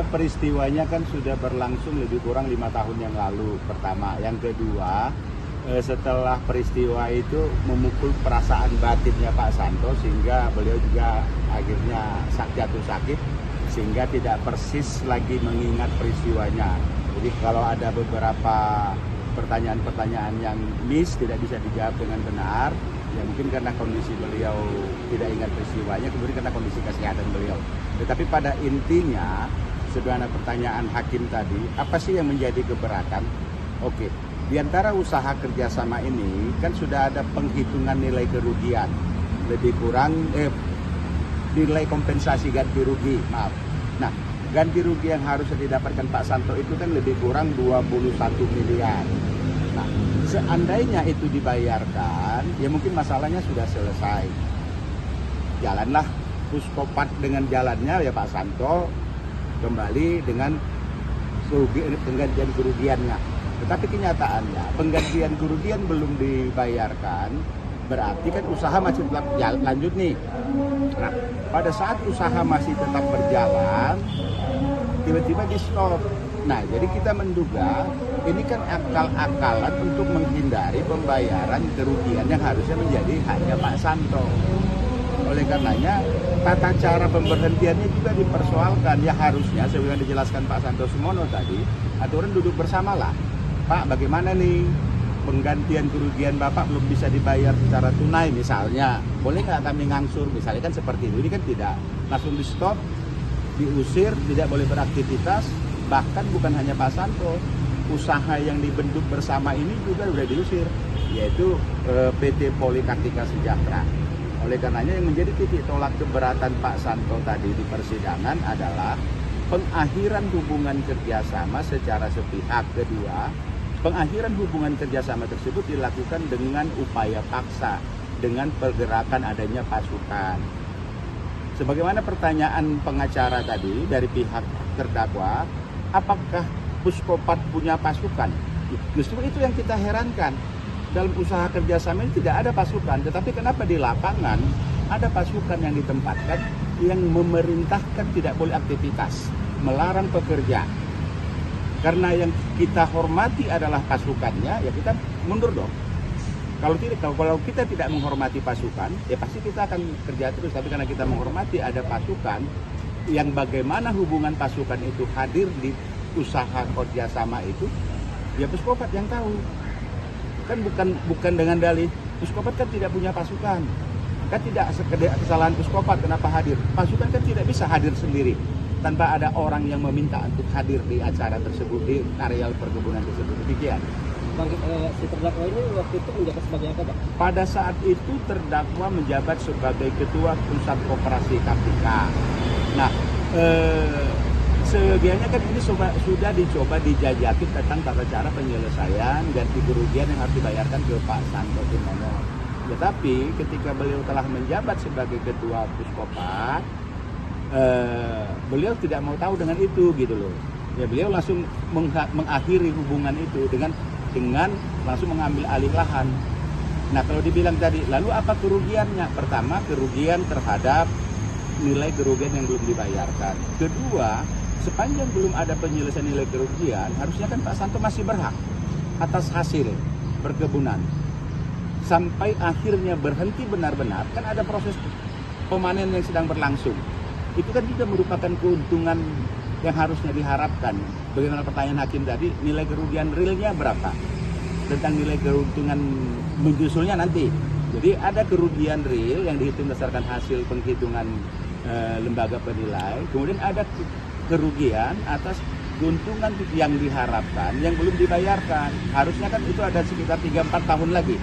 Pertama, peristiwanya kan sudah berlangsung lebih kurang 5 tahun yang lalu. Pertama, yang kedua, setelah peristiwa itu memukul perasaan batinnya Pak Santo sehingga beliau juga akhirnya jatuh sakit sehingga tidak persis lagi mengingat peristiwanya. Jadi kalau ada beberapa pertanyaan-pertanyaan yang tidak bisa dijawab dengan benar, ya mungkin karena kondisi beliau tidak ingat peristiwanya, kemudian karena kondisi kesehatan beliau. Tetapi pada intinya, sederhana pertanyaan hakim tadi, apa sih yang menjadi keberatan? Oke, di antara usaha kerjasama ini kan sudah ada penghitungan nilai kerugian, lebih kurang nilai kompensasi ganti rugi, maaf. Nah, ganti rugi yang harus didapatkan Pak Santo itu kan lebih kurang 21 miliar. Nah, seandainya itu dibayarkan, ya mungkin masalahnya sudah selesai. Jalanlah Puskopat dengan jalannya, ya Pak Santo kembali dengan penggantian kerugiannya. Tetapi kenyataannya penggantian kerugian belum dibayarkan, berarti kan usaha masih tetap lanjut nih. Nah, pada saat usaha masih tetap berjalan, tiba-tiba di stop. Nah, jadi kita menduga ini kan akal-akalan untuk menghindari pembayaran kerugian yang harusnya menjadi haknya Pak Santo. Oleh karenanya, tata cara pemberhentiannya juga dipersoalkan. Ya harusnya, sebagaimana dijelaskan Pak Santo Sumono tadi, aturan duduk bersamalah. Pak, bagaimana nih penggantian kerugian Bapak belum bisa dibayar secara tunai misalnya. Boleh nggak kami ngangsur? Misalnya kan seperti itu. Ini kan tidak. Langsung di stop, diusir, tidak boleh beraktivitas. Bahkan bukan hanya Pak Santo, usaha yang dibentuk bersama ini juga sudah diusir, yaitu PT Polikartika Sejahtera. Oleh karenanya yang menjadi titik tolak keberatan Pak Santo tadi di persidangan adalah pengakhiran hubungan kerjasama secara sepihak. Kedua, pengakhiran hubungan kerjasama tersebut dilakukan dengan upaya paksa, dengan pergerakan adanya pasukan. Sebagaimana pertanyaan pengacara tadi dari pihak terdakwa, apakah Puskopat punya pasukan? Justru itu yang kita herankan. Dalam usaha kerjasama ini tidak ada pasukan, tetapi kenapa di lapangan ada pasukan yang ditempatkan yang memerintahkan tidak boleh aktivitas, melarang pekerja. Karena yang kita hormati adalah pasukannya, ya kita mundur dong. Kalau kita tidak menghormati pasukan, ya pasti kita akan kerja terus. Tapi karena kita menghormati ada pasukan, yang bagaimana hubungan pasukan itu hadir di usaha kerjasama itu, ya Puskopat yang tahu. Kan bukan dengan dalih Puskopat kan tidak punya pasukan, kan tidak sekedar kesalahan Puskopat kenapa hadir. Pasukan kan tidak bisa hadir sendiri tanpa ada orang yang meminta untuk hadir di acara tersebut, di areal perkebunan tersebut. Demikian. Si terdakwa ini waktu itu menjabat sebagai apa, Pak? Pada saat itu terdakwa menjabat sebagai Ketua Pusat Koperasi Kartika. Nah, sebenarnya kan ini sudah dicoba dijajaki tentang tata cara penyelesaian ganti kerugian yang harus dibayarkan ke Pak Santo Sumono. Tetapi ketika beliau telah menjabat sebagai Ketua Puskopat, beliau tidak mau tahu dengan itu gitu loh. Ya beliau langsung mengakhiri hubungan itu dengan langsung mengambil alih lahan. Nah kalau dibilang tadi, lalu apa kerugiannya? Pertama, kerugian terhadap nilai kerugian yang belum dibayarkan. Kedua, sepanjang belum ada penyelesaian nilai kerugian, harusnya kan Pak Santo masih berhak atas hasil perkebunan. Sampai akhirnya berhenti benar-benar, kan ada proses pemanen yang sedang berlangsung. Itu kan juga merupakan keuntungan yang harusnya diharapkan. Bagaimana pertanyaan hakim tadi, nilai kerugian realnya berapa? Tentang nilai keuntungan menyusulnya nanti. Jadi ada kerugian real yang dihitung berdasarkan hasil penghitungan lembaga penilai. Kemudian ada kerugian atas keuntungan yang diharapkan yang belum dibayarkan. Harusnya kan itu ada sekitar 3-4 tahun lagi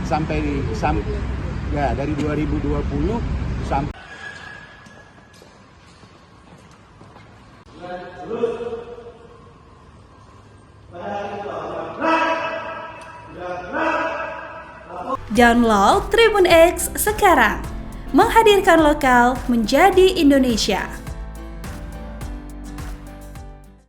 sampai ya dari 2020 sampai Download Tribun X sekarang, menghadirkan lokal menjadi Indonesia.